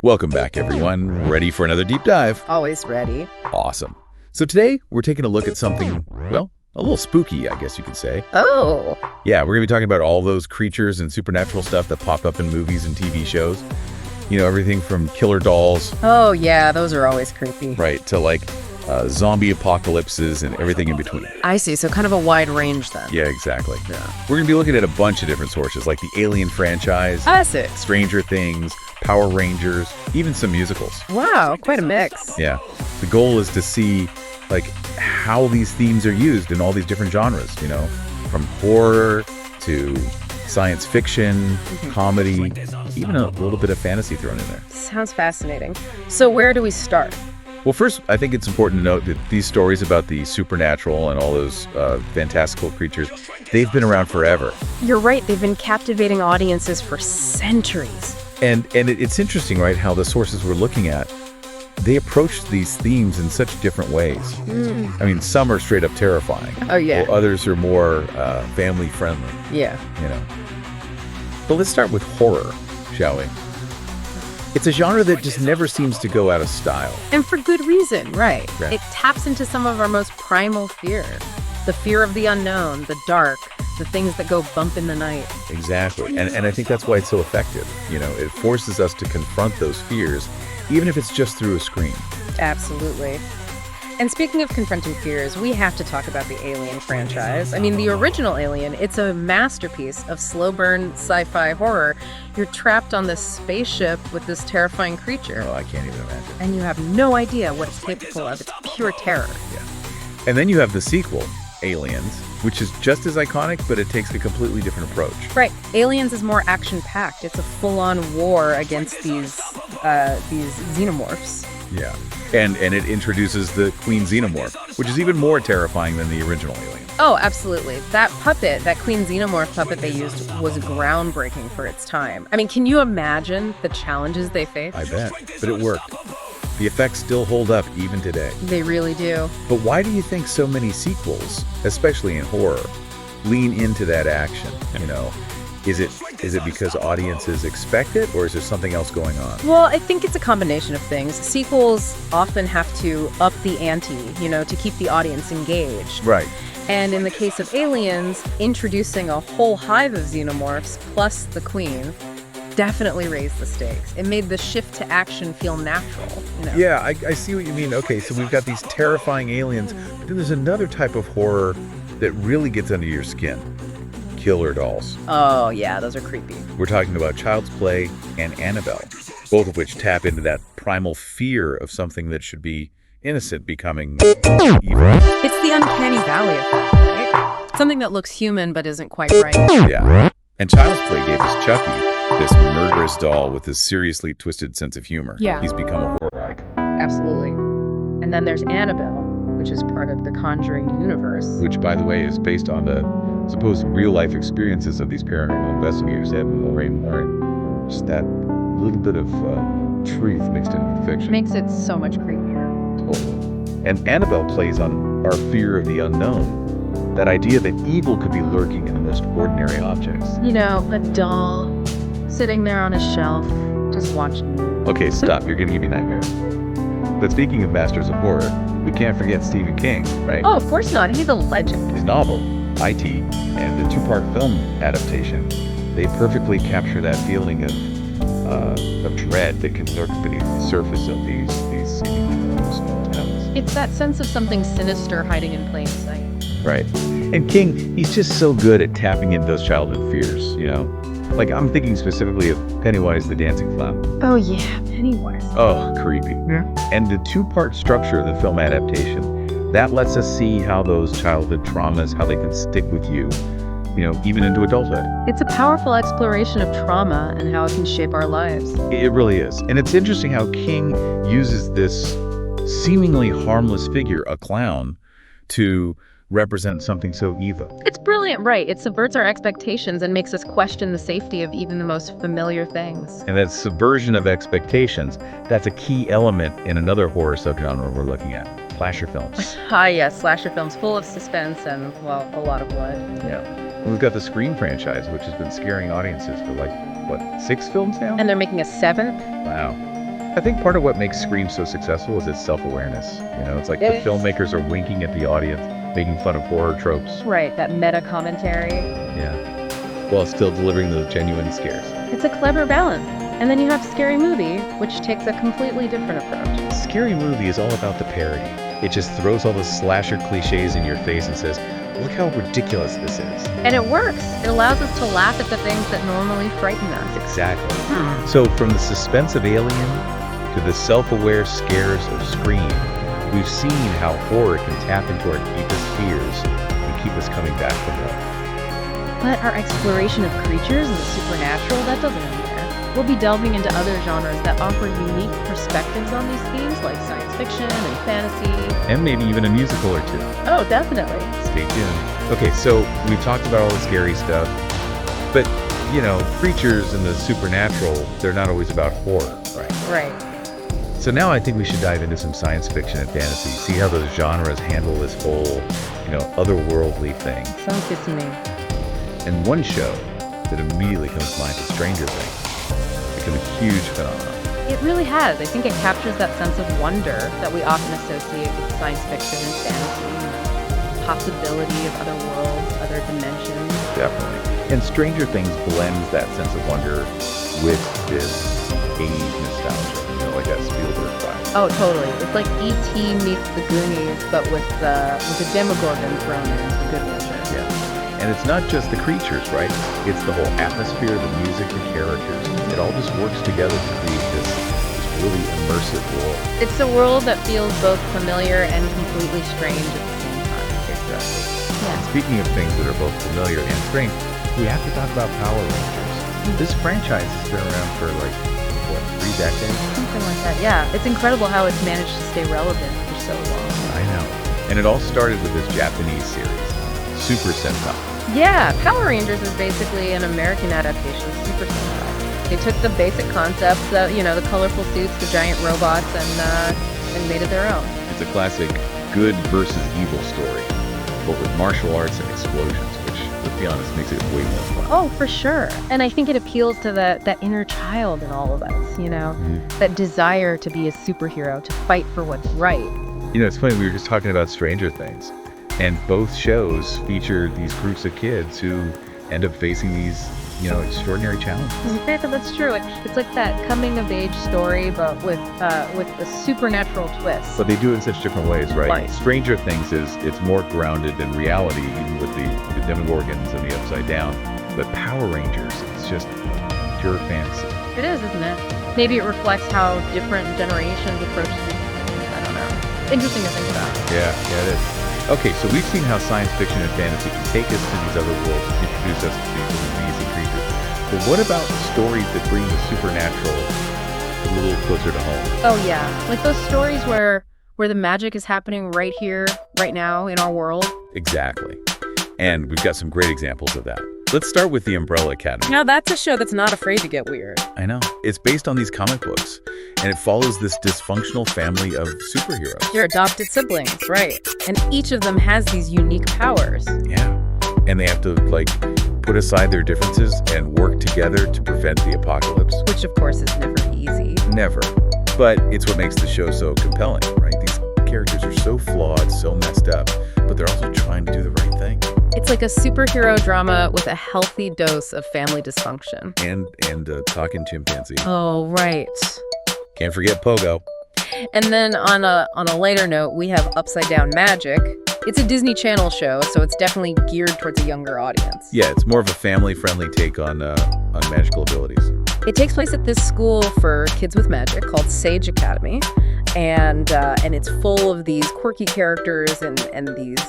Welcome back, everyone. Ready for another deep dive? Always ready. Awesome. So today, we're taking a look at something, well, a little spooky, I guess you could say. Oh. Yeah, we're going to be talking about all those creatures and supernatural stuff that pop up in movies and TV shows. You know, everything from killer dolls. Oh, yeah, those are always creepy. Right, to like zombie apocalypses and everything in between. I see, so kind of a wide range then. Yeah, exactly. Yeah. We're going to be looking at a bunch of different sources, like the Alien franchise, Classic. Stranger Things, Power Rangers, even some musicals. Wow, quite a mix. Yeah. The goal is to see like how these themes are used in all these different genres, you know, from horror to science fiction, comedy, even a little bit of fantasy thrown in there. Sounds fascinating. So where do we start? Well, first, I think it's important to note that these stories about the supernatural and all those fantastical creatures, they've been around forever. You're right, they've been captivating audiences for centuries. And it's interesting, right, how the sources we're looking at, they approach these themes in such different ways. I mean, some are straight up terrifying. Oh, yeah. While others are more family friendly. Yeah. You know. But let's start with horror, shall we? It's a genre that just never seems to go out of style. And for good reason, right? Right. It taps into some of our most primal fear. The fear of the unknown, the dark, the things that go bump in the night. Exactly. And I think that's why it's so effective. You know, it forces us to confront those fears, even if it's just through a screen. Absolutely. And speaking of confronting fears, we have to talk about the Alien franchise. I mean, the original Alien, it's a masterpiece of slow burn sci-fi horror. You're trapped on this spaceship with this terrifying creature. Oh, I can't even imagine. And you have no idea what it's capable of. It's pure terror. Yeah. And then you have the sequel, Aliens, which is just as iconic, but it takes a completely different approach. Right. Aliens is more action-packed. It's a full-on war against these xenomorphs. Yeah. And it introduces the Queen Xenomorph, which is even more terrifying than the original Alien. Oh, absolutely. That puppet, that Queen Xenomorph puppet they used was groundbreaking for its time. I mean, can you imagine the challenges they faced? I bet. But it worked. The effects still hold up even today. They really do. But why do you think so many sequels, especially in horror, lean into that action, you know? Is it because audiences expect it, or is there something else going on? Well, I think it's a combination of things. Sequels often have to up the ante, you know, to keep the audience engaged. Right. And in the case of Aliens, introducing a whole hive of xenomorphs plus the Queen definitely raised the stakes. It made the shift to action feel natural, you know? Yeah, I see what you mean. Okay, so we've got these terrifying aliens, but then there's another type of horror that really gets under your skin. Killer dolls. Oh, yeah, those are creepy. We're talking about Child's Play and Annabelle, both of which tap into that primal fear of something that should be innocent becoming evil. It's the uncanny valley effect, right? Something that looks human but isn't quite right. Yeah. And Child's Play gave us Chucky, this murderous doll with this seriously twisted sense of humor. Yeah. He's become a horror icon. Absolutely. And then there's Annabelle, which is part of the Conjuring universe. Which, by the way, is based on the supposed real-life experiences of these paranormal investigators, Ed and Lorraine Warren. Just that little bit of truth mixed in with fiction. Makes it so much creepier. Totally. And Annabelle plays on our fear of the unknown. That idea that evil could be lurking in the most ordinary objects. You know, a doll sitting there on a shelf, just watching you. Okay, stop. You're gonna give me nightmares. But speaking of masters of horror, we can't forget Stephen King, right? Oh, of course not. He's a legend. His novel, IT, and the two-part film adaptation, they perfectly capture that feeling of dread that can lurk beneath the surface of these seemingly small towns. It's that sense of something sinister hiding in plain sight. Right. And King, he's just so good at tapping into those childhood fears, you know? Like, I'm thinking specifically of Pennywise the Dancing Clown. Oh, yeah, Pennywise. Oh, creepy. Yeah. And the two-part structure of the film adaptation, that lets us see how those childhood traumas, how they can stick with you, you know, even into adulthood. It's a powerful exploration of trauma and how it can shape our lives. It really is. And it's interesting how King uses this seemingly harmless figure, a clown, to represent something so evil. It's brilliant, right? It subverts our expectations and makes us question the safety of even the most familiar things. And that subversion of expectations, that's a key element in another horror subgenre we're looking at, slasher films. Ah, yes, slasher films full of suspense and, well, a lot of blood. Yeah. And we've got the Scream franchise, which has been scaring audiences for 6 films now? And they're making a 7th? Wow. I think part of what makes Scream so successful is its self-awareness. It's like the filmmakers are winking at the audience, making fun of horror tropes. Right, that meta commentary. Yeah. While still delivering those genuine scares. It's a clever balance. And then you have Scary Movie, which takes a completely different approach. Scary Movie is all about the parody. It just throws all the slasher cliches in your face and says, look how ridiculous this is. And it works. It allows us to laugh at the things that normally frighten us. Exactly. So from the suspense of Alien to the self-aware scares of Scream, we've seen how horror can tap into our deepest fears and keep us coming back for more. But our exploration of creatures and the supernatural, that doesn't end there. We'll be delving into other genres that offer unique perspectives on these themes, like science fiction and fantasy. And maybe even a musical or two. Oh, definitely. Stay tuned. Okay, so we've talked about all the scary stuff, but, creatures and the supernatural, they're not always about horror. Right. So now I think we should dive into some science fiction and fantasy, see how those genres handle this whole, otherworldly thing. Sounds good to me. And one show that immediately comes to mind is Stranger Things. Become a huge phenomenon. It really has. I think it captures that sense of wonder that we often associate with science fiction and fantasy. Possibility of other worlds, other dimensions. Definitely. And Stranger Things blends that sense of wonder with this 80s nostalgia, like that Spielberg vibe. Oh, totally. It's like E.T. meets the Goonies, but with the Demogorgon thrown in for good measure. Yeah. And it's not just the creatures, right? It's the whole atmosphere, the music, the characters. It all just works together to create this really immersive world. It's a world that feels both familiar and completely strange at the same time. Exactly. Yeah. Speaking of things that are both familiar and strange, we have to talk about Power Rangers. This franchise has been around for 3 decades? Something like that, yeah. It's incredible how it's managed to stay relevant for so long. I know. And it all started with this Japanese series, Super Sentai. Yeah, Power Rangers is basically an American adaptation of Super Sentai. They took the basic concepts, the colorful suits, the giant robots, and made it their own. It's a classic good versus evil story, but with martial arts and explosions, which, let's be honest, makes it way more fun. Oh, for sure. And I think it appeals to that inner child in all of us, that desire to be a superhero, to fight for what's right. It's funny, we were just talking about Stranger Things, and both shows feature these groups of kids who end up facing these, extraordinary challenges. That's true. It's like that coming-of-age story, but with a supernatural twist. But they do it in such different ways, right? Right. Stranger Things it's more grounded in reality, even with the Demogorgons and the Upside Down. But Power Rangers, it's just pure fantasy. It is, isn't it? Maybe it reflects how different generations approach these things. I don't know. Interesting to think about. Yeah, it is. Okay, so we've seen how science fiction and fantasy can take us to these other worlds and introduce us to these amazing creatures. But what about stories that bring the supernatural a little closer to home? Oh yeah, like those stories where the magic is happening right here, right now in our world. Exactly. And we've got some great examples of that. Let's start with The Umbrella Academy. Now that's a show that's not afraid to get weird. I know. It's based on these comic books, and it follows this dysfunctional family of superheroes. They're adopted siblings, right? And each of them has these unique powers. Yeah. And they have to, put aside their differences and work together to prevent the apocalypse. Which, of course, is never easy. Never. But it's what makes the show so compelling, right? These characters are so flawed, so messed up, but they're also trying to do the right thing. It's like a superhero drama with a healthy dose of family dysfunction. And talking chimpanzee. Oh, right. Can't forget Pogo. And then on a lighter note, we have Upside Down Magic. It's a Disney Channel show, so it's definitely geared towards a younger audience. Yeah, it's more of a family-friendly take on magical abilities. It takes place at this school for kids with magic called Sage Academy, and it's full of these quirky characters and these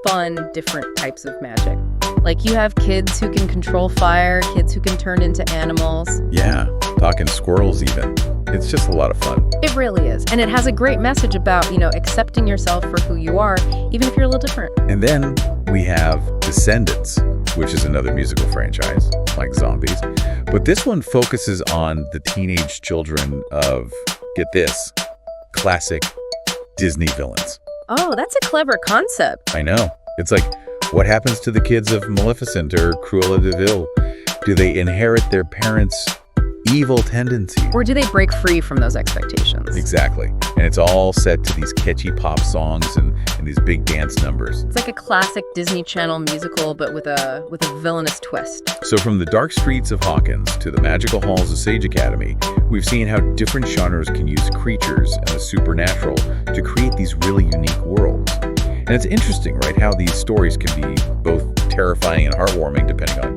fun, different types of magic. Like you have kids who can control fire, kids who can turn into animals. Yeah, talking squirrels even. It's just a lot of fun. It really is. And it has a great message about, accepting yourself for who you are, even if you're a little different. And then we have Descendants, which is another musical franchise, like zombies. But this one focuses on the teenage children of, get this, classic Disney villains. Oh, that's a clever concept. I know. It's like, what happens to the kids of Maleficent or Cruella de Vil? Do they inherit their parents' evil tendencies. Or do they break free from those expectations? Exactly. And it's all set to these catchy pop songs and these big dance numbers. It's like a classic Disney Channel musical, but with a villainous twist. So from the dark streets of Hawkins to the magical halls of Sage Academy, we've seen how different genres can use creatures and the supernatural to create these really unique worlds. And it's interesting, right, how these stories can be both terrifying and heartwarming depending on,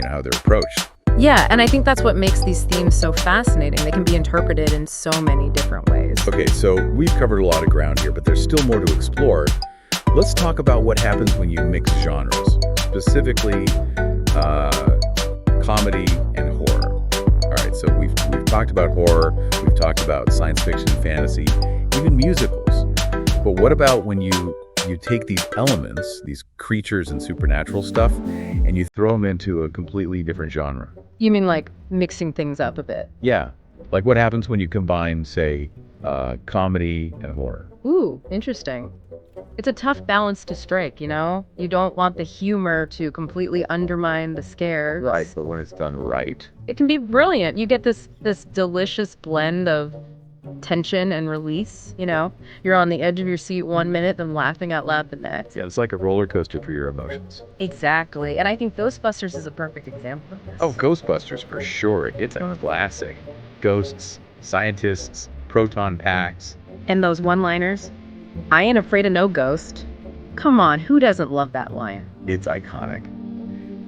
how they're approached. Yeah, and I think that's what makes these themes so fascinating. They can be interpreted in so many different ways. Okay, so we've covered a lot of ground here, but there's still more to explore. Let's talk about what happens when you mix genres, specifically comedy and horror. All right, so we've talked about horror, we've talked about science fiction, fantasy, even musicals. But what about when you take these elements, these creatures and supernatural stuff, and you throw them into a completely different genre? You mean like mixing things up a bit? Yeah. Like what happens when you combine, say, comedy and horror? Ooh, interesting. It's a tough balance to strike, You don't want the humor to completely undermine the scares. Right, but when it's done right. It can be brilliant. You get this delicious blend of tension and release, You're on the edge of your seat 1 minute, then laughing out loud the next. Yeah, it's like a roller coaster for your emotions. Exactly. And I think Ghostbusters is a perfect example of this. Oh, Ghostbusters, for sure. It's a classic. Ghosts, scientists, proton packs. And those one-liners. I ain't afraid of no ghost. Come on, who doesn't love that line? It's iconic.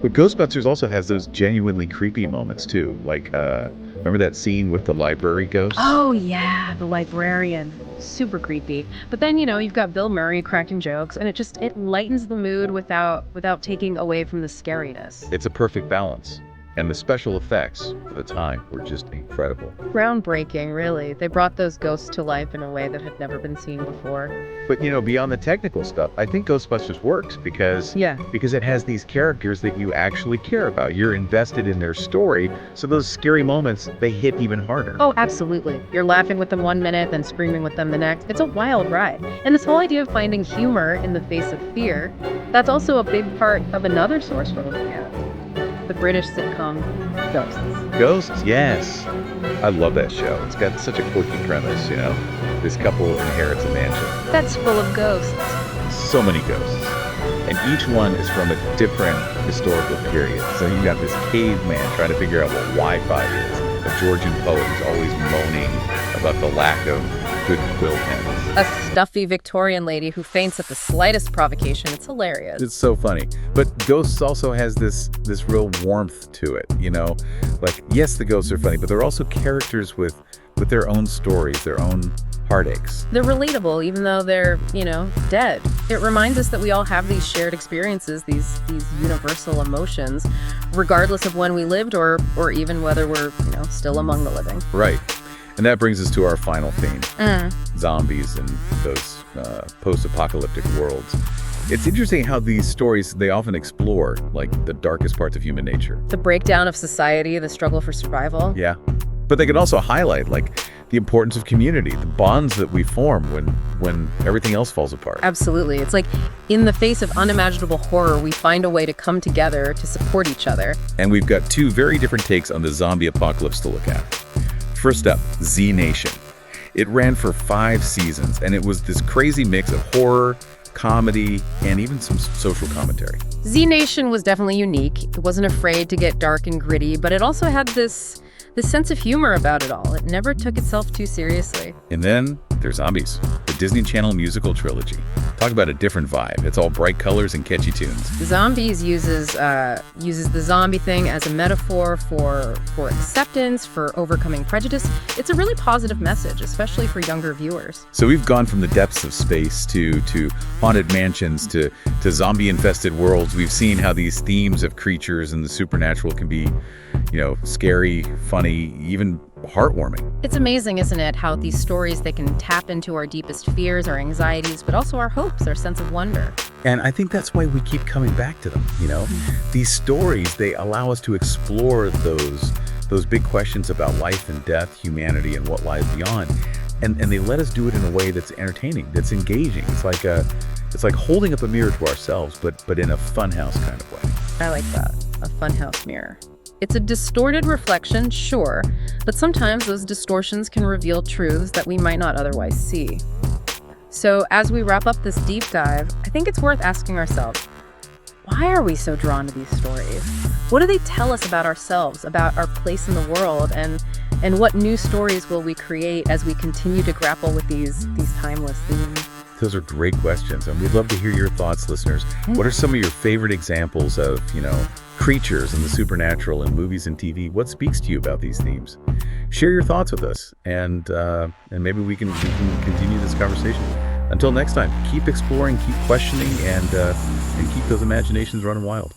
But Ghostbusters also has those genuinely creepy moments, too. Like, remember that scene with the library ghost? Oh, yeah, the librarian. Super creepy. But then, you've got Bill Murray cracking jokes, and it lightens the mood without taking away from the scariness. It's a perfect balance. And the special effects for the time were just incredible. Groundbreaking, really. They brought those ghosts to life in a way that had never been seen before. But, beyond the technical stuff, I think Ghostbusters works because it has these characters that you actually care about. You're invested in their story, so those scary moments, they hit even harder. Oh, absolutely. You're laughing with them 1 minute, then screaming with them the next. It's a wild ride. And this whole idea of finding humor in the face of fear, that's also a big part of another source we're looking at. The British sitcom Ghosts. Ghosts, yes. I love that show. It's got such a quirky premise, This couple inherits a mansion. That's full of ghosts. So many ghosts. And each one is from a different historical period. So you've got this caveman trying to figure out what Wi-Fi is. A Georgian poet who's always moaning about the lack of good quill pens. A stuffy Victorian lady who faints at the slightest provocation. It's hilarious. It's so funny. But Ghosts also has this real warmth to it, Like, yes, the ghosts are funny, but they're also characters with their own stories, their own heartaches. They're relatable, even though they're, dead. It reminds us that we all have these shared experiences, these universal emotions, regardless of when we lived or even whether we're, still among the living. Right. And that brings us to our final theme, zombies and those post-apocalyptic worlds. It's interesting how these stories, they often explore, like, the darkest parts of human nature. The breakdown of society, the struggle for survival. Yeah. But they can also highlight, like, the importance of community, the bonds that we form when everything else falls apart. Absolutely. It's like, in the face of unimaginable horror, we find a way to come together to support each other. And we've got two very different takes on the zombie apocalypse to look at. First up, Z Nation. It ran for 5 seasons, and it was this crazy mix of horror, comedy, and even some social commentary. Z Nation was definitely unique. It wasn't afraid to get dark and gritty, but it also had this sense of humor about it all. It never took itself too seriously. And then there's Zombies, the Disney Channel musical trilogy. Talk about a different vibe. It's all bright colors and catchy tunes. Zombies uses the zombie thing as a metaphor for acceptance, for overcoming prejudice. It's a really positive message, especially for younger viewers. So we've gone from the depths of space to haunted mansions to zombie-infested worlds. We've seen how these themes of creatures and the supernatural can be, scary, funny, even heartwarming. It's amazing, isn't it, how these stories, they can tap into our deepest fears, our anxieties, but also our hopes, our sense of wonder. And I think that's why we keep coming back to them, These stories, they allow us to explore those big questions about life and death, humanity, and what lies beyond. And they let us do it in a way that's entertaining, that's engaging. It's like holding up a mirror to ourselves, but in a funhouse kind of way. I like that. A funhouse mirror. It's a distorted reflection, sure, but sometimes those distortions can reveal truths that we might not otherwise see. So as we wrap up this deep dive, I think it's worth asking ourselves, why are we so drawn to these stories? What do they tell us about ourselves, about our place in the world, and what new stories will we create as we continue to grapple with these timeless themes? Those are great questions, and we'd love to hear your thoughts, listeners. What are some of your favorite examples of, creatures and the supernatural in movies and TV? What speaks to you about these themes? Share your thoughts with us, and maybe we can continue this conversation. Until next time, keep exploring, keep questioning, and keep those imaginations running wild.